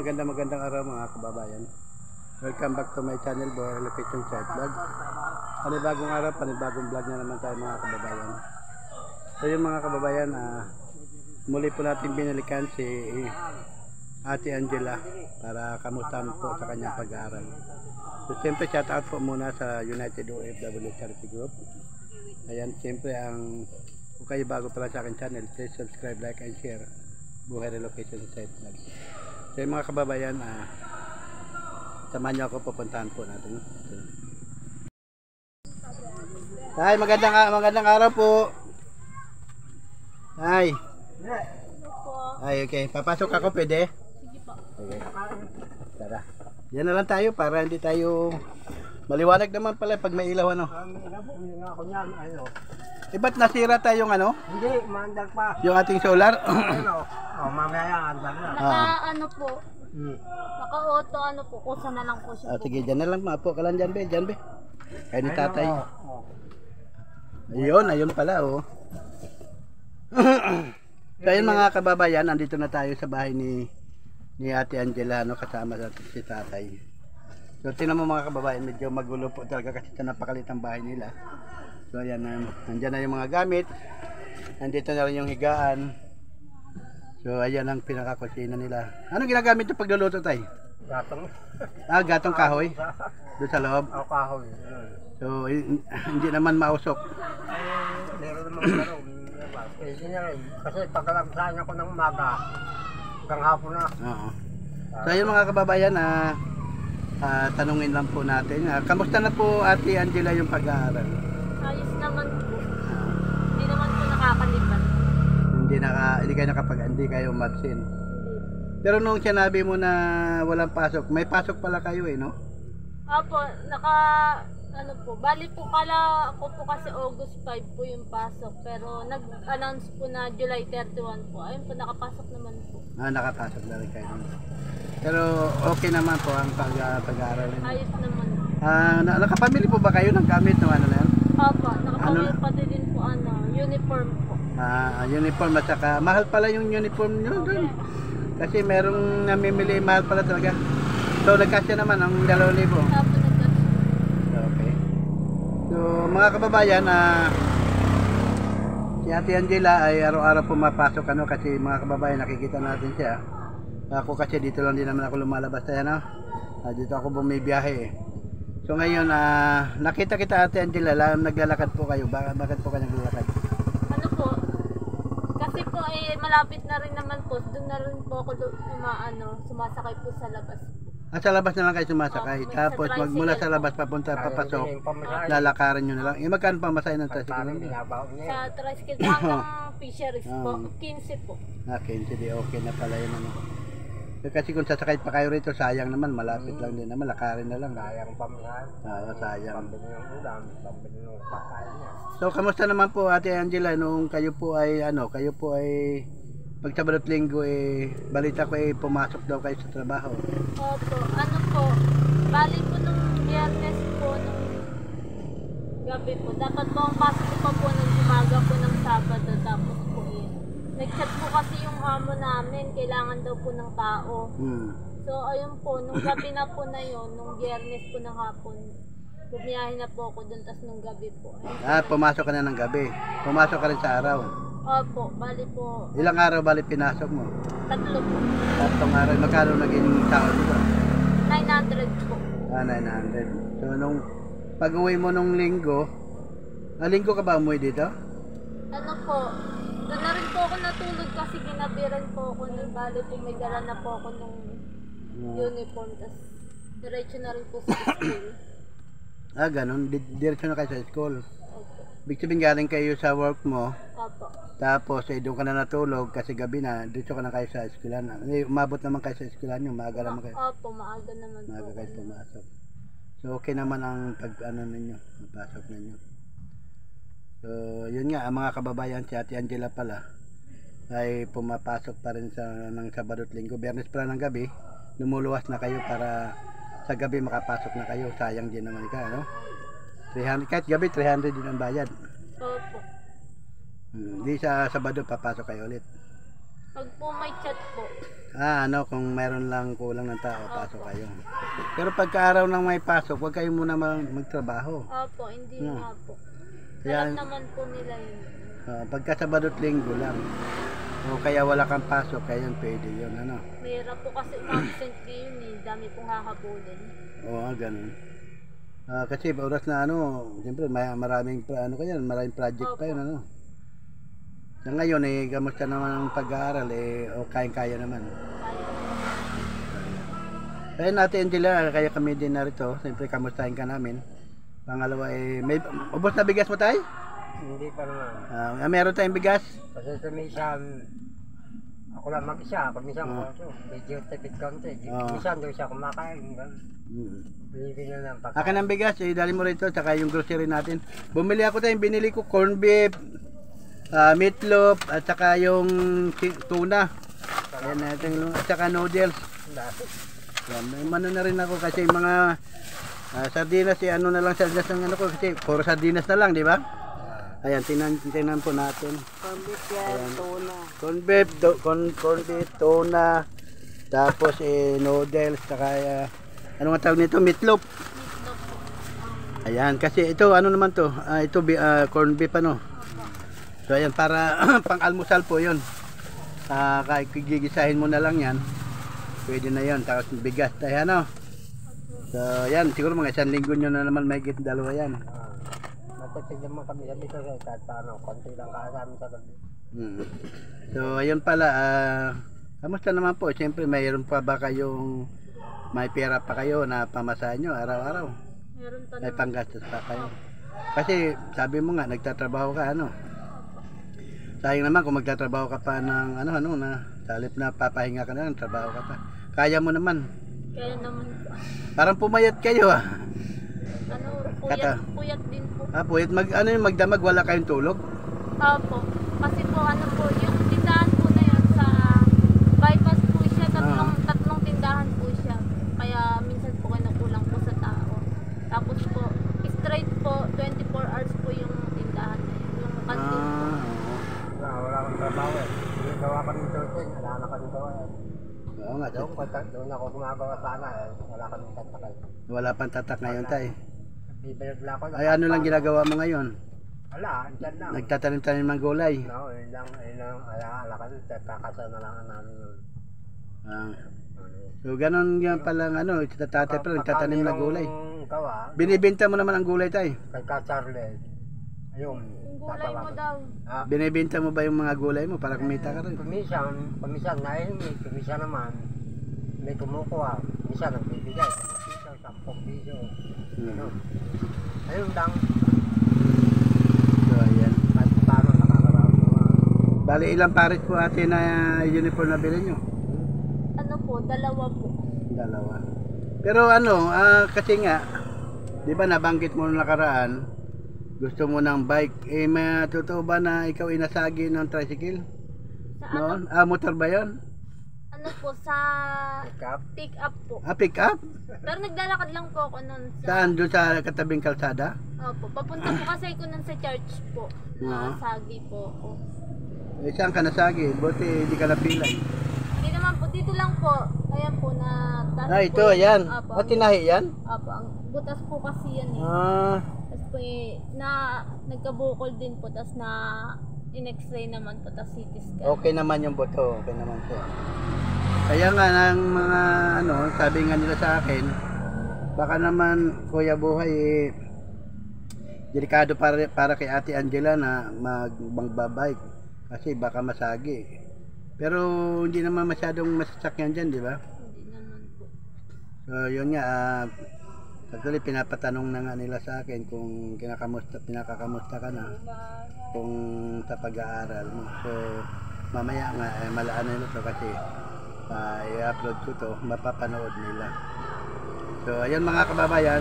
magandang araw mga kababayan. Welcome back to my channel, Buhay Location Site Vlog. Panibagong araw, panibagong vlog na naman tayo mga kababayan. So yung mga kababayan, muli po natin binalikan si Ate Angela para kamustahan po sa kanyang pag-aaral. So siyempre shout out po muna sa United OFW Charity Group. Ayan, siyempre kung kayo bago pala sa akin channel, please subscribe, like and share Buhay Relocation Site Vlog. So yung mga kababayan, samahan niyo ako, pupuntahan po natin. Tay, magandang araw po. Tay. Ay, okay. Papasok ako, pwede? Sige po. Okay. Tara. Yan na lang tayo para hindi tayo maliwanag naman pala pag may ilaw, ano? Ba't nasira tayong ano? Hindi, maandar pa. Yung ating solar? Ano? Oh, mamaya andar na. Ano po? Naka-auto ano po, kusa na lang po siya. Sige, dyan na lang. Maapo ka lang dyan, be. Dyan, be. Kaya ni tatay. Oh. Ayun pala, oh. So, ayun mga kababayan, andito na tayo sa bahay ni Ate Angela, no, kasama si tatay. So, tingnan mo mga kababayan, medyo magulo po talaga kasi napakalitang bahay nila. So, ayan, nandyan na yung mga gamit. Nandito na rin yung higaan. So, ayan ang pinakakusina nila. Anong ginagamit yung pagluluto, tay? Gatong. Gatong kahoy? Doon sa loob? Oh, kahoy. So, hindi naman mausok. Meron naman gano'n. Pwede niya rin. Kasi pagkalamsahan ako ng umaga, hanggang hapon na. Oo. So, ayun mga kababayan, tanungin lang po natin. Kamusta na po Ate Angela yung pag-aaral? Ayos naman po. Hindi naman po nakakalipat. Hindi kayo umabsent. Pero nung sinabi mo na walang pasok, may pasok pala kayo no? Opo, ano po, bali po ako po kasi August 5 po yung pasok. Pero nag-announce po na July 31 po. Ayun po, nakapasok naman po. Nakapasok na rin kayo. Pero okay naman po ang pag-aaral ninyo. Ayos naman. Nakapamili po ba kayo ng gamit ng ano na yan? Opo, nakapamili pati din po uniform po. Uniform at saka mahal pala yung uniform nyo doon. Kasi merong namimili, mahal pala talaga. So nagkasya naman ang 2,000. Opo, nagkasya. Okay. So mga kababayan, si Ate Angela ay araw-araw pumapasok kasi mga kababayan nakikita natin siya. Ako kasi dito lang din naman ako lumalabas tayo, dito ako bumibiyahe. So ngayon, nakita kita Ate Angela, naglalakad po kayo. Bakit po kayo naglalakad? Ano po? Kasi po malapit na rin naman po. Doon na rin po ako sumasakay po sa labas. Sa labas na lang kayo sumasakay. Tapos magmula sa labas papasok, lalakarin nyo na lang. Magkano pa masaya ng tricycle? Sa tricycle hanggang Fisheries po, 15 po. 15, di okay na pala yun. Kasi kung sasakay pa kayo rito, sayang naman, malapit lang din naman, lakarin na lang. Sayang pamahan. Sayang. Pambili ng ulam, pambili ng pagkain niya. So, kamusta naman po Ate Angela nung kayo po ay pag Sabado at Linggo balita ko pumasok daw kayo sa trabaho. Opo, bali po nung Biyernes po, nung gabi po, dapat po ang pasok ko pa po nung umaga po ng Sabado, tapos po nag-chat po kasi yung amo namin, kailangan daw po ng tao. So ayun po, nung gabi na po na yun, nung Biyernes po ng hapon, bumiyahin na po ako dun, tas nung gabi po. Pumasok ka na ng gabi. Pumasok ka rin sa araw. Opo, bali po. Ilang araw pinasok mo? 3 po. 3 araw. Magkano naging sahod mo? 900 po. 900. So nung pag-uwi mo nung linggo ka ba umuwi dito? Ano po, doon na rin po ako natulog kasi ginabiran po ako nung bali po, may dala na po ako nung uniform, tas diretso na rin po sa school. Ganun. Diretso na kayo sa school. Opo. Ibig sabihin galing kayo sa work mo, Opo. tapos doon ka na natulog kasi gabi na, dito ka na kayo sa eskwelahan. Umabot naman kayo sa eskwelahan yung maaga naman kayo. Opo, maaga naman po. Maaga kayo pumasok. So okay naman ang ninyo, pasok ninyo. So yun nga, ang mga kababayan, si Ate Angela pala ay pumapasok pa rin ng Sabado at Linggo. Biyernes pala ng gabi, lumuluwas na kayo para sa gabi makapasok na kayo. Sayang din naman ikaw, 300, kahit gabi 300 din ang bayad. Opo. Di sa Sabado papasok kayo ulit. Pag po may chat po, Ano, kung meron lang kulang ng tao, pasok kayo. Pero pagka araw nang may pasok, huwag kayo muna magtrabaho. opo, hindi Hmm. nga po. Kaya- Alam naman po nila yun. Pagka Sabado at Linggo lang. O kaya wala kang pasok, kaya yan pwede yun, ano. Mahirap po kasi umabsent ngayon eh. Dami pong hahabulin. Oo, ganun. Kasi oras na ano, siyempre maraming maraming project pa yun, ano. Sa ngayon kamusta naman ang pag-aaral o kayang-kaya naman. Kaya natin Angela, kaya kami din narito, siyempre kamustahin ka namin. Pangalawa may ubos na bigas mo tayo? Hindi pa naman. Meron tayong bigas? Kasi minsan, ako lang mag-isa. Kung minsan Oo. ko, medyo tipid konti. Oo. Minsan doon siya kumakain. Bili na lang pagkain. Akin ang bigas, dali mo rito, saka yung grocery natin. Bumili ako tayong binili ko corned beef, meatloaf, at saka yung tuna. Ayan natin, at saka noodles. Yan, may mano na rin ako kasi yung mga sardinas, ano na lang sardinas ng ano ko kasi puro sardinas na lang, di ba? Ayan, tingnan po natin. Corned beef yan, tuna. Corned beef, corned beef, tuna, tapos noodles, saka ano nga tawag nito, meatloaf. Meatloaf po. Ayan, kasi ito ano naman to, ito corned beef ano. So ayan, para pang almusal po 'yon. Kahit gigisahin mo na lang 'yan. Pwede na 'yon, tapos bigas tayo ano. So ayan, siguro mga 1 linggo nyo na naman may dalawa 'yan. Matipid naman kami dito kahit paano. Konti lang kasama sa gabi. So ayun pala, kamusta naman po? Siyempre mayroon pa ba kayong may pera pa kayo na pamasahin nyo araw-araw? Meron pa May naman. panggastos pa kayo. Kasi sabi mo nga nagtatrabaho ka ano. Sayang naman kung magtatrabaho ka pa ng ano na salip na papahinga ka na trabaho ka pa. Kaya mo naman. Kaya naman po. Parang pumayat kayo Ano, Kata. puyat din po. Puyat magdamag wala kayong tulog. Opo. Kasi po ano po, yung tindahan po na yun sa bypass po siya, tatlong tindahan po siya. Kaya minsan po kinukulang po sa tao. Tapos po, straight po, 24 hours po yung tindahan na yun. Yung kantin po. Wala akong trabaho eh. Hindi gawa kami doon. Wala na kami gawa eh. Oo nga. Doon ako gumagawa sana eh. Wala kami tatakal. Wala pang tatak ngayon tay. Bibilag lang ako. Ay ano lang ginagawa mo ngayon? Wala, andyan lang. Nagtatanim-tanim ng gulay. No, yun lang. Ala ka doon. Kakasa na lang namin yun. So ganun yan palang ano, tatay pa nagtatanim ng gulay. Gawa, Binibenta mo naman ang gulay tay. kay Ka Charles. Ayun. Yung gulay mo daw. Binibenta mo ba yung mga gulay mo para kumita ka rin? Kumisan nahihingi, kumisan naman may kumukuha, kumisan nagbibigay, 5 piso, 10 piso. Ano? Ayun lang, So ayan. kahit paano nakakaraos ko. Bali ilang pares po ate na uniform na bilhin nyo? Ano po, dalawa po. Dalawa. Pero ano, kasi nga, di ba nabanggit mo nung nakaraan, gusto mo ng bike, totoo ba na ikaw inasagi ng tricycle? Sa ano, Noon? Motor ba yun? ano po, sa Pick up, pick up po. Pick up? Pero naglalakad lang po ako nun sa... Saan? Doon sa katabing kalsada? Opo, papunta po kasi ko nun sa church po. Oo. Sagi po ako. Saan ka nasagi? Buti hindi ka napilay. Hindi naman po, dito lang po. Ayan po na... Ito, ayan. Opo, Tinahi yan? opo, ang butas po kasi yan eh. Tapos po nagkabukol din po, tapos na in-x-ray naman po, tapos CT scan. Okay naman yung buto, okay naman po. Kaya nga ng mga sabi nga nila sa akin, baka naman Kuya Buhay delikado para kay Ate Angela na magbabike kasi baka masagi. Pero hindi naman masyadong masasakyan diyan, di ba? Hindi naman po. So yun nga, actually pinapatanong na nga nila sa akin kung pinakakamusta ka na kung sa pag-aaral mo. So mamaya nga malaan nila to kasi i-upload ko to, mapapanood nila. So ayun mga kababayan,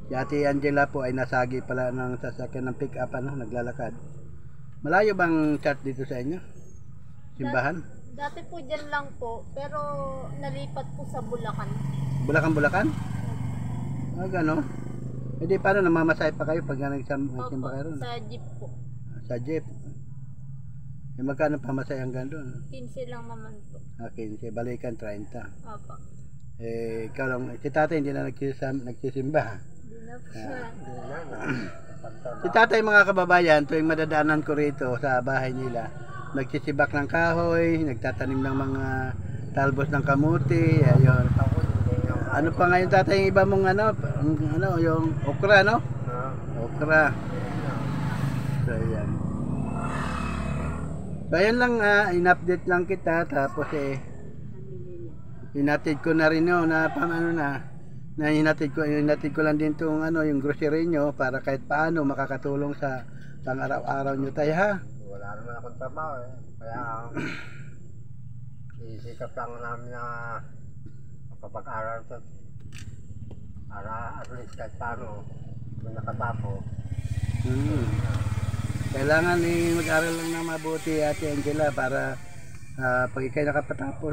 si Ate Angela po ay nasagi pala ng sasakyan ng pick up naglalakad. Malayo bang church dito sa inyo? Simbahan? Dati po dyan lang po, pero nalipat po sa Bulacan. Bulacan? Gano'n? Hindi paano namamasay pa kayo pag nagsimba Opo, kayo ron? sa jeep po. Sa jeep. Eh, magkano pamasay hanggang doon? 15 lang naman po. 15, balikan 30. Opo. Eh, ikaw lang, si tatay hindi na nagsisimba. Hindi na po siya. Si tatay mga kababayan, tuwing madadaanan ko rito sa bahay nila, nagsisibak ng kahoy, nagtatanim ng mga talbos ng kamuti, ayun. Ano pa ngayon tatay yung iba mong yung okra, no? Okra. So, yan. So, ayan lang, in-update lang kita, tapos hinatid ko na rin yun, na hinatid ko lang din itong yung grocery nyo, para kahit paano makakatulong sa pang-araw-araw nyo tayo, ha? Wala naman akong trabaho eh. Kaya isikap lang namin na makapag-aral ito. Para at least kahit paano kung nakatapo. Kailangan mag-aral lang na mabuti, Ate Angela, para pag ikay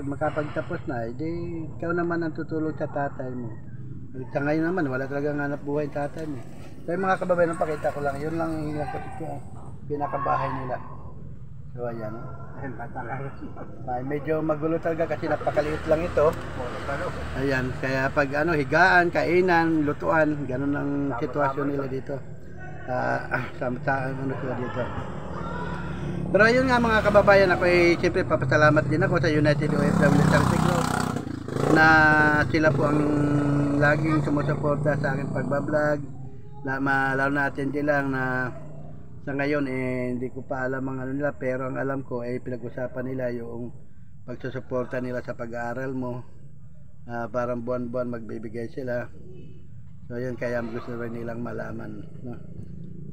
makapagtapos na, edi ikaw naman ang tutulong sa tatay mo. Sa ngayon naman, wala talagang hanap buhay tatay mo. Kaya mga kababayan, pakita ko lang, yun lang yung pinakabahay nila. So ayan. Ay, medyo magulo talaga kasi napakaliit lang ito. Ayan, kaya pag higaan, kainan, lutuan, ganun ang sitwasyon nila dito. Sila dito. Pero ayun nga mga kababayan, ako siyempre papasalamat din ako sa United OFW Charity Group na sila po ang laging sumusuporta sa akin pagbablog. Lalo natin lang na sa ngayon hindi ko pa alam ang nila, pero ang alam ko pinag-usapan nila yung pagsusuporta nila sa pag-aaral mo. Parang buwan-buwan magbibigay sila. So yun, kaya gusto rin nilang malaman, no?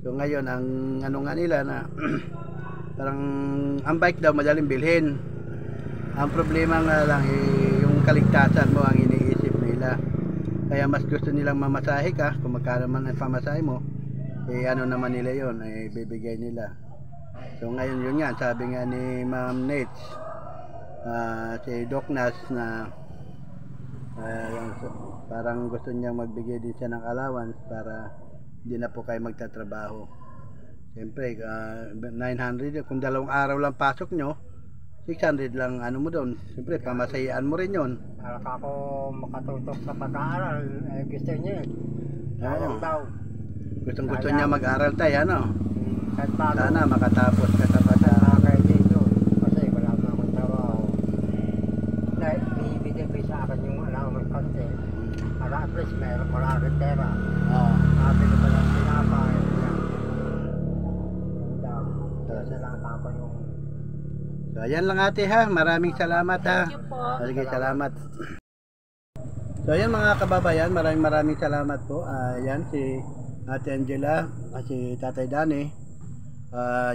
So ngayon ang nga nila na parang ang bike daw madaling bilhin. Ang problema nga lang yung kaligtasan mo ang iniisip nila. Kaya mas gusto nilang mamasahe ka, kung magkano man ang pamasahe mo, naman nila yon, bibigay nila. So ngayon yun nga, sabi nga ni Ma'am Nate, si Doc Nas na parang gusto niyang magbigay din siya ng allowance para hindi na po kayo magtatrabaho. Siyempre 900, kung 2 araw lang pasok nyo, 600 lang mo doon. Siyempre pamasayaan mo rin yon. Para ako makatutok sa pag-aaral, gusto niya daw. Gusto niya mag-aral tayo, Kahit paano. Sana makatapos ka sa Kahit dito, kasi wala na akong trabaho. Binibigyan ko sa akin yung allowance konti. Para at least meron maraming pera. Sabi ko pala pinapay. Kasi lang ako yung... So ayan lang ate ha, maraming salamat ha. Thank you po. Sige, salamat. So ayan mga kababayan, maraming salamat po. Ayan si Ate Angela at si Tatay Dani.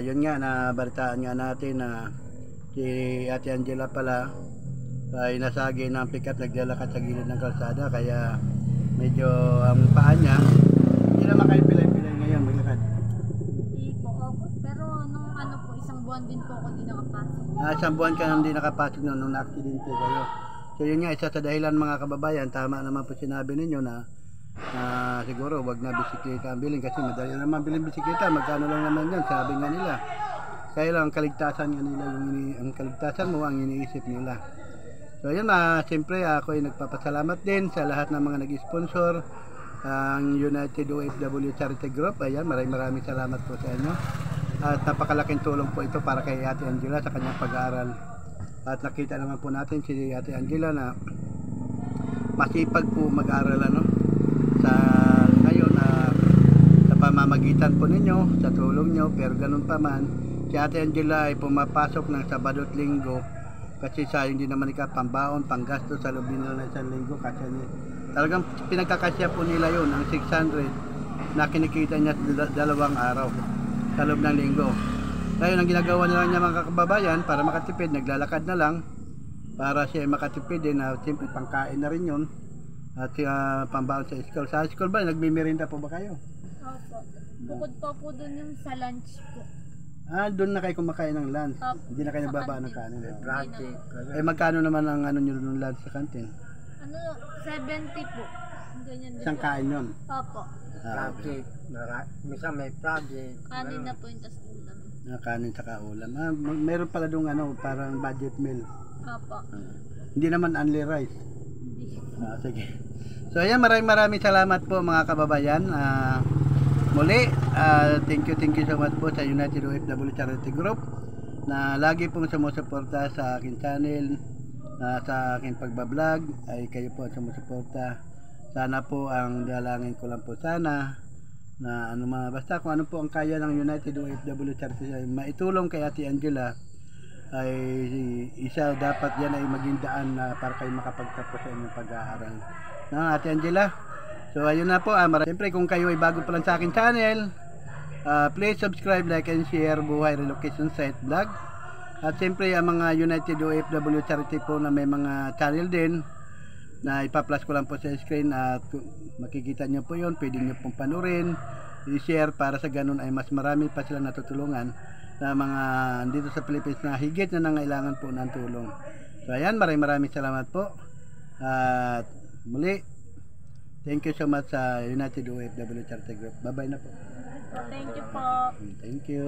Yun nga, nabalitaan nga natin na si Ate Angela pala ay nasagi ng pick-up, naglalakad sa gilid ng kalsada, kaya medyo ang paa niya hindi naman kayo pilay-pilay ngayon maglakad. Hindi po ako. Pero nung po, isang buwan din po ako hindi nakapasok. Isang buwan ka nang hindi nakapasok nung na-aksidente kayo. So yun nga, isa sa dahilan mga kababayan, tama naman po sinabi ninyo na siguro wag na bisikleta ang bilhin kasi madali naman bilhin bisikleta, magkano lang naman yan, sabi nga nila. Kaya lang ang kaligtasan nga nila, ang kaligtasan mo ang iniisip nila. So yun, siyempre ako ay nagpapasalamat din sa lahat ng mga nag-sponsor, ang United OFW Charity Group. Ayan, maraming salamat po sa inyo. At napakalaking tulong po ito para kay Ate Angela sa kanyang pag-aaral. At nakita naman po natin si Ate Angela na masipag po mag-aaral sa ngayon sa pamamagitan po ninyo, sa tulong nyo. Pero ganun pa man, si Ate Angela ay pumapasok ng Sabado at Linggo kasi sayang din naman pambaon, panggasto sa loob nila ng isang linggo. Kasi talagang pinagkakasya po nila yun, ang 600 na kinikita niya 2 araw sa loob ng linggo. Ngayon ang ginagawa nila niya mga kababayan para makatipid, naglalakad na lang para siya makatipid din, siyempre pangkain na rin yun at pambaon sa school. Sa school ba, nagmimirinda po ba kayo? Opo. Bukod pa po dun yung sa lunch po. Doon na kayo kumakain ng lunch. Opo. Hindi na kayo Sa nagbaba ng kantin. kanin. Project. Magkano naman ang nyo ng lunch sa kantin? 70 po. Ganyan din Isang po. kain yun. Opo. Okay. Project. Minsan may project. Kanin na po yung tas ulam. Na kanin saka ulam. Meron pala dong parang budget meal. Opo. Hindi naman only rice. Hindi. Sige. So ayan, maraming salamat po mga kababayan. Muli, thank you so much po sa United OFW Charity Group na lagi pong sumusuporta sa akin channel, sa akin pagbablog, ay kayo po sumusuporta. Sana po ang dalangin ko lang po sana na basta kung ano po ang kaya ng United OFW Charity ay maitulong kay Ate Angela, ay isa dapat yan ay maging daan na para kayo makapagtapos sa inyong pag-aaral. Ate Angela. So ayun na po, siyempre kung kayo ay bago pa lang sa akin channel, please subscribe, like and share Buhay Relocation Site Vlog. At siyempre ang mga United OFW Charity po na may mga channel din na ipa-plus ko lang po sa screen at makikita nyo po yun, pwede nyo pong panurin, i-share para sa ganun ay mas marami pa sila natutulungan na mga dito sa Philippines na higit na nangailangan po ng tulong. So ayan, maraming salamat po. At muli, thank you so much sa United OFW Charity Group. Bye bye na po. Thank you po. Thank you.